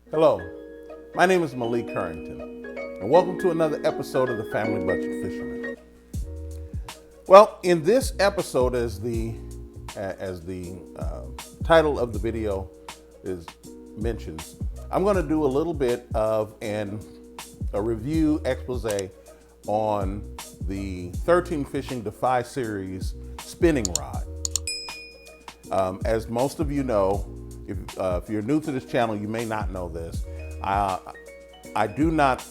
Hello, my name is Malik Currington, and welcome to another episode of the Family Budget Fisherman. Well, in this episode, as the title of the video is mentions, I'm going to do a little bit of a review expose on the 13 Fishing Defy series spinning rod. As most of you know, if you're new to this channel, you may not know this. I do not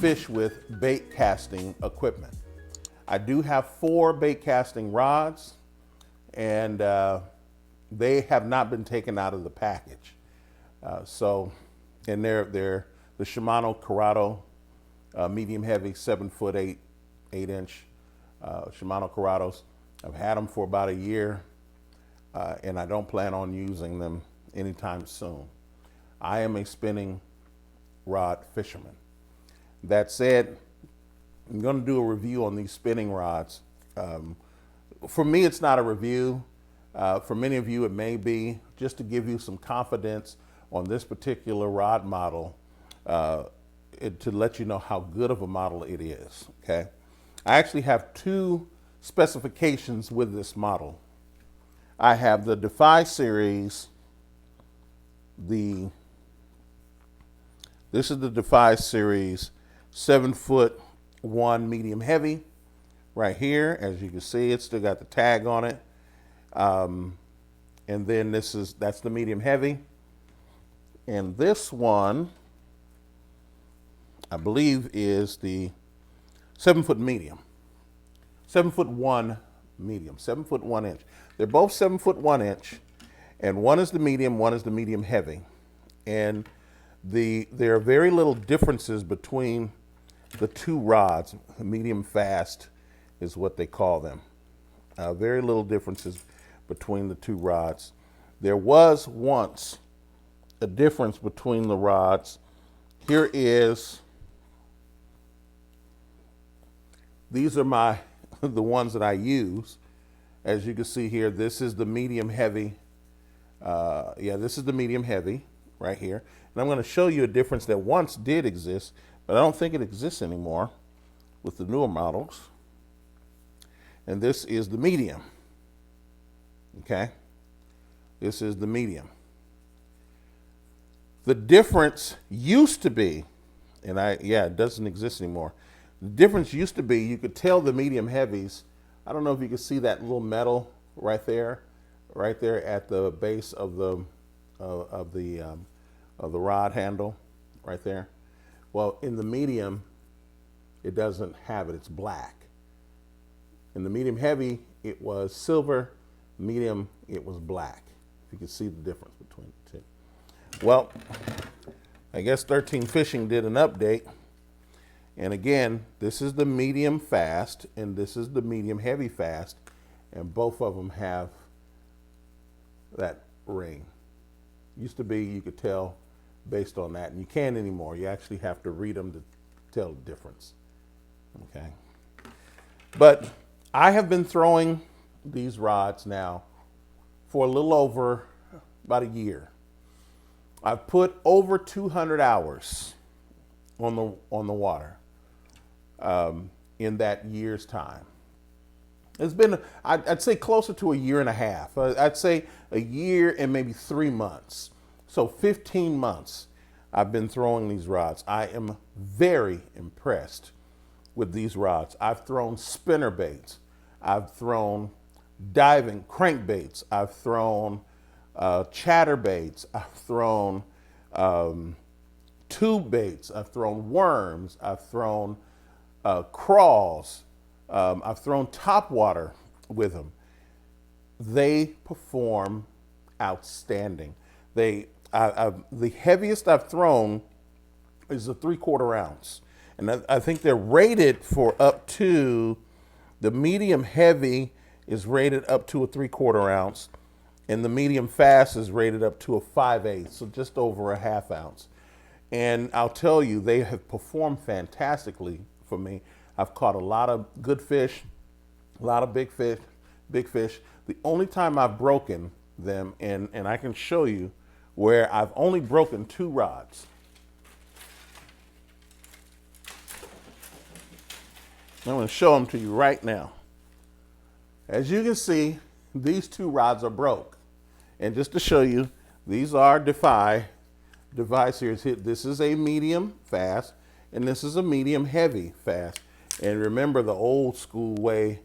fish with bait casting equipment. I do have 4 bait casting rods, and they have not been taken out of the package. And they're the Shimano Corrado medium heavy 7-foot 8-inch Shimano Corrados. I've had them for about a year. And I don't plan on using them anytime soon. I am a spinning rod fisherman. That said, I'm going to do a review on these spinning rods. For me, it's not a review. For many of you, it may be, just to give you some confidence on this particular rod model, to let you know how good of a model it is, okay? I actually have 2 specifications with this model. I have the Defy series. This is the Defy series 7-foot 1 medium heavy right here. As you can see, it's still got the tag on it. And then that's the medium heavy. And this one, I believe, is the 7-foot medium. 7-foot 1 medium, 7-foot 1 inch. They're both 7-foot 1 inch, and one is the medium, one is the medium heavy. And there are very little differences between the 2 rods. Medium fast is what they call them. Very little differences between the 2 rods. There was once a difference between the rods. Here is, these are the ones that I use. As you can see here, this is the medium heavy. This is the medium heavy right here. And I'm going to show you a difference that once did exist, but I don't think it exists anymore with the newer models. And this is the medium. Okay? This is the medium. The difference used to be, and it doesn't exist anymore. The difference used to be, you could tell the medium heavies. I don't know if you can see that little metal right there at the base of the rod handle, right there. Well, in the medium, it doesn't have it. It's black. In the medium heavy, it was silver. Medium, it was black. If you can see the difference between the 2. Well, I guess 13 Fishing did an update. And again, this is the medium fast, and this is the medium heavy fast, and both of them have that ring. Used to be, you could tell based on that, and you can't anymore. You actually have to read them to tell the difference, okay? But I have been throwing these rods now for a little over about a year. I've put over 200 hours on the water. In that year's time. It's been, I'd say, closer to a year and a half. I'd say a year and maybe 3 months. So 15 months I've been throwing these rods. I am very impressed with these rods. I've thrown spinner baits. I've thrown diving crankbaits. I've thrown chatter baits. I've thrown tube baits. I've thrown worms. I've thrown crawls. I've thrown topwater with them. They perform outstanding. The heaviest I've thrown is a 3/4 ounce. And I think they're rated for up to, the medium heavy is rated up to a 3/4 ounce, and the medium fast is rated up to a 5/8, so just over a 1/2 ounce. And I'll tell you, they have performed fantastically for me. I've caught a lot of good fish, a lot of big fish. The only time I've broken them, and I can show you where I've only broken 2 rods. I'm going to show them to you right now. As you can see, these 2 rods are broke. And just to show you, these are Defy series. This is a medium fast, and this is a medium heavy fast. And remember, the old school way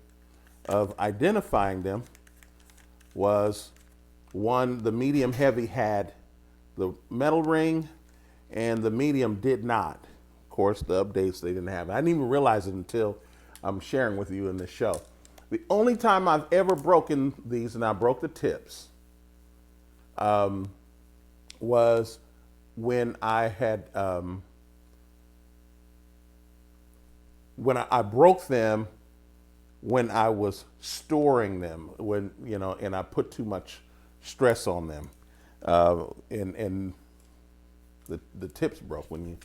of identifying them was the medium heavy had the metal ring and the medium did not. Of course, the updates, they didn't have it. I didn't even realize it until I'm sharing with you in this show. The only time I've ever broken these, and I broke the tips, was when I had, when I broke them when I was storing them, and I put too much stress on them, and the tips broke. When you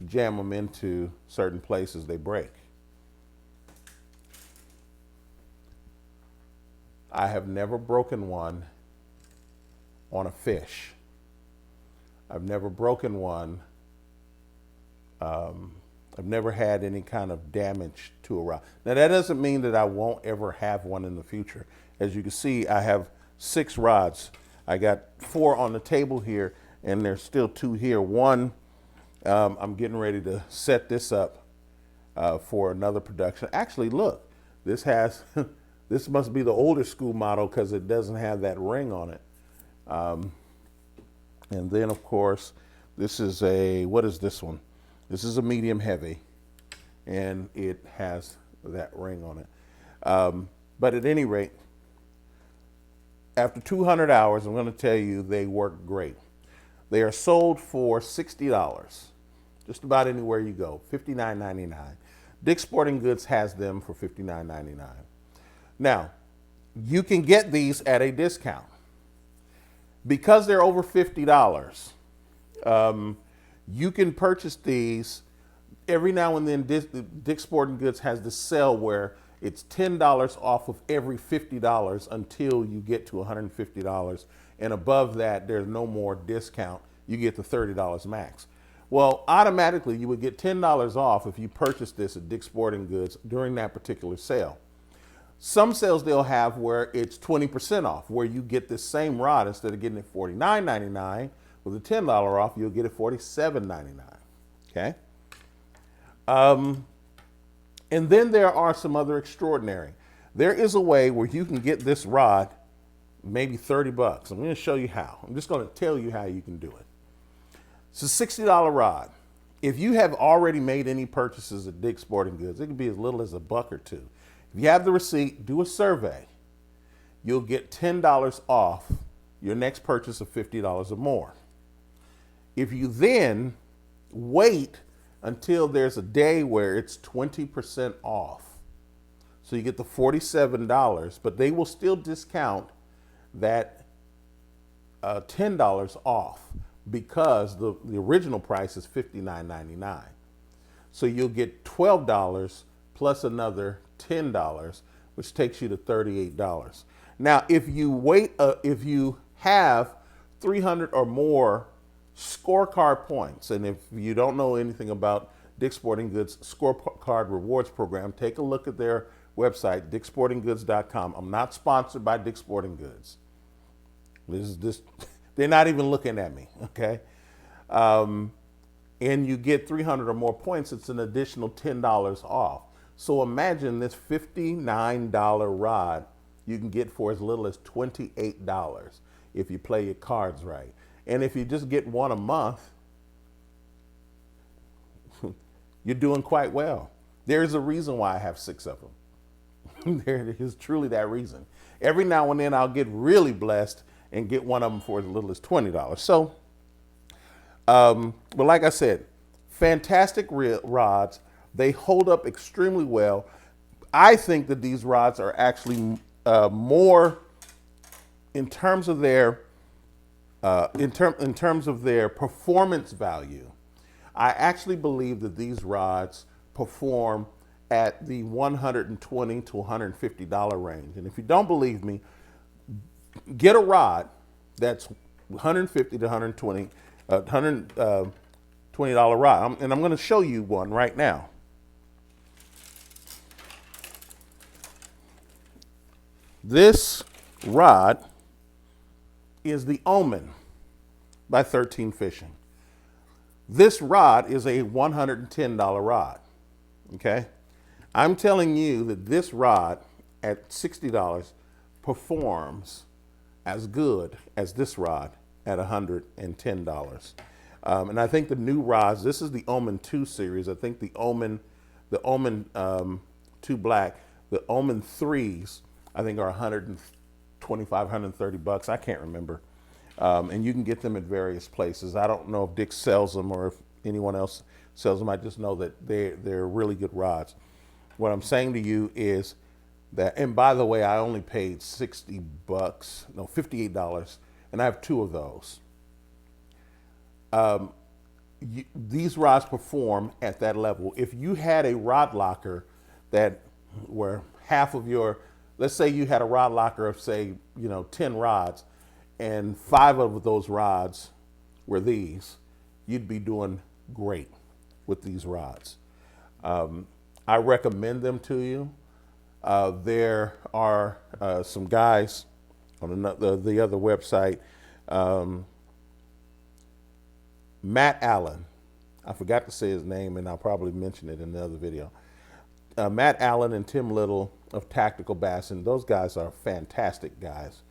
jam them into certain places, they break. I have never broken one on a fish. I've never broken one. I've never had any kind of damage to a rod. Now, that doesn't mean that I won't ever have one in the future. As you can see, I have 6 rods. I got 4 on the table here, and there's still 2 here. One, I'm getting ready to set this up for another production. Actually, look, this has, this must be the older school model because it doesn't have that ring on it. And then, of course, this is what is this one? This is a medium heavy, and it has that ring on it. But at any rate, after 200 hours, I'm going to tell you they work great. They are sold for $60, just about anywhere you go, $59.99. Dick's Sporting Goods has them for $59.99. Now, you can get these at a discount. Because they're over $50, you can purchase these. Every now and then, Dick's Sporting Goods has this sale where it's $10 off of every $50 until you get to $150. And above that, there's no more discount. You get the $30 max. Well, automatically, you would get $10 off if you purchase this at Dick's Sporting Goods during that particular sale. Some sales they'll have where it's 20% off, where you get this same rod, instead of getting it $49.99 with a $10 off, you'll get it $47.99. Okay. And then there are some other extraordinary. There is a way where you can get this rod maybe $30. I'm going to show you how. I'm just going to tell you how you can do it. It's a $60 rod. If you have already made any purchases at Dick's Sporting Goods, it can be as little as $1 or $2. If you have the receipt, do a survey. You'll get $10 off your next purchase of $50 or more. If you then wait until there's a day where it's 20% off, so you get the $47, but they will still discount that $10 off because the original price is $59.99. So you'll get $12 plus another $10, which takes you to $38. Now, if you have 300 or more scorecard points, and if you don't know anything about Dick's Sporting Goods scorecard rewards program, take a look at their website, dicksportinggoods.com. I'm not sponsored by Dick's Sporting Goods. They're not even looking at me, okay? And you get 300 or more points, it's an additional $10 off. So imagine this $59 rod you can get for as little as $28 if you play your cards right. And if you just get one a month, you're doing quite well. There's a reason why I have 6 of them. There is truly that reason. Every now and then I'll get really blessed and get one of them for as little as $20. So, but like I said, fantastic rods. They hold up extremely well. I think that these rods are actually more in terms of their in terms of their performance value. I actually believe that these rods perform at the $120 to $150 range. And if you don't believe me, get a rod that's 150 to 120, $120 rod. And I'm going to show you one right now. This rod is the Omen by 13 Fishing. This rod is a $110 rod. Okay? I'm telling you that this rod at $60 performs as good as this rod at $110. And I think the new rods, this is the Omen 2 series. I think the Omen 2 Black, the Omen 3s, I think are 125, 130 bucks. I can't remember. And you can get them at various places. I don't know if Dick sells them or if anyone else sells them. I just know that they're really good rods. What I'm saying to you is that, and by the way, I only paid 60 bucks, no, $58, and I have two of those. These rods perform at that level. If you had a rod locker that where half of your, let's say you had a rod locker of say, 10 rods, and 5 of those rods were these, you'd be doing great with these rods. I recommend them to you. There are some guys on the other website, Matt Allen. I forgot to say his name, and I'll probably mention it in the other video. Matt Allen and Tim Little of Tactical Bass, and those guys are fantastic guys.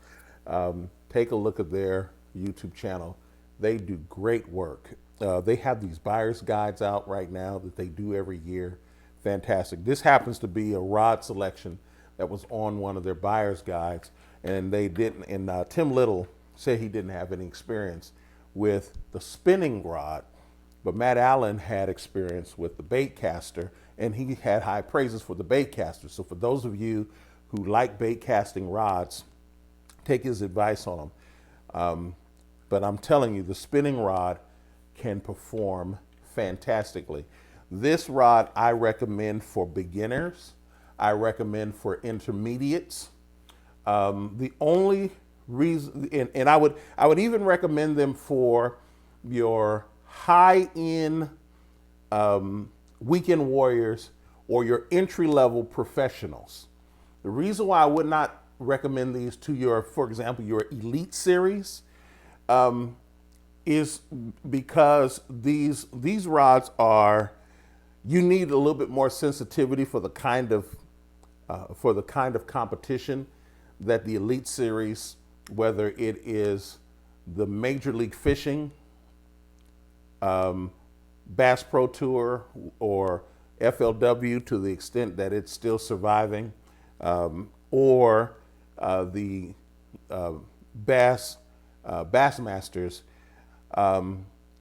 Take a look at their YouTube channel. They do great work. They have these buyer's guides out right now that they do every year. Fantastic. This happens to be a rod selection that was on one of their buyer's guides, and they didn't. And Tim Little said he didn't have any experience with the spinning rod, but Matt Allen had experience with the bait caster, and he had high praises for the bait caster. So for those of you who like bait casting rods, take his advice on them. But I'm telling you, the spinning rod can perform fantastically. This rod I recommend for beginners. I recommend for intermediates. The only reason, and I would even recommend them for your high-end weekend warriors or your entry-level professionals. The reason why I would not recommend these to your, for example, your elite series, is because these rods are, you need a little bit more sensitivity for the kind of competition that the elite series, whether it is the Major League Fishing, Bass Pro Tour, or FLW to the extent that it's still surviving, or the Bassmasters.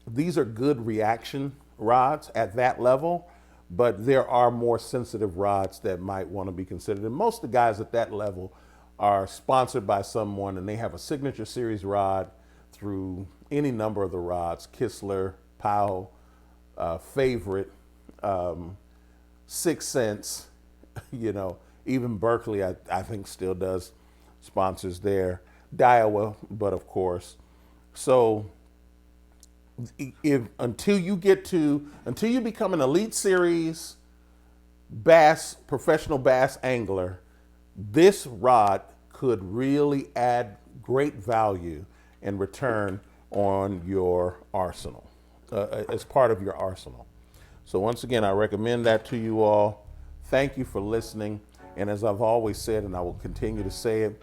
These are good reaction rods at that level, but there are more sensitive rods that might want to be considered. And most of the guys at that level are sponsored by someone, and they have a signature series rod through any number of the rods, Kistler, Powell, Favorite, 6 Cents, even Berkeley, I think still does sponsors there, Daiwa, but of course. So until you become an elite series professional bass angler, this rod could really add great value and return on your arsenal, as part of your arsenal. So once again, I recommend that to you all. Thank you for listening. And as I've always said, and I will continue to say it,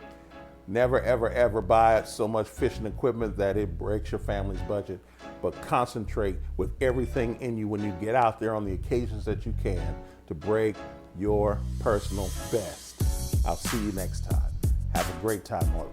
never, ever, ever buy so much fishing equipment that it breaks your family's budget, but concentrate with everything in you when you get out there on the occasions that you can to break your personal best. I'll see you next time. Have a great time on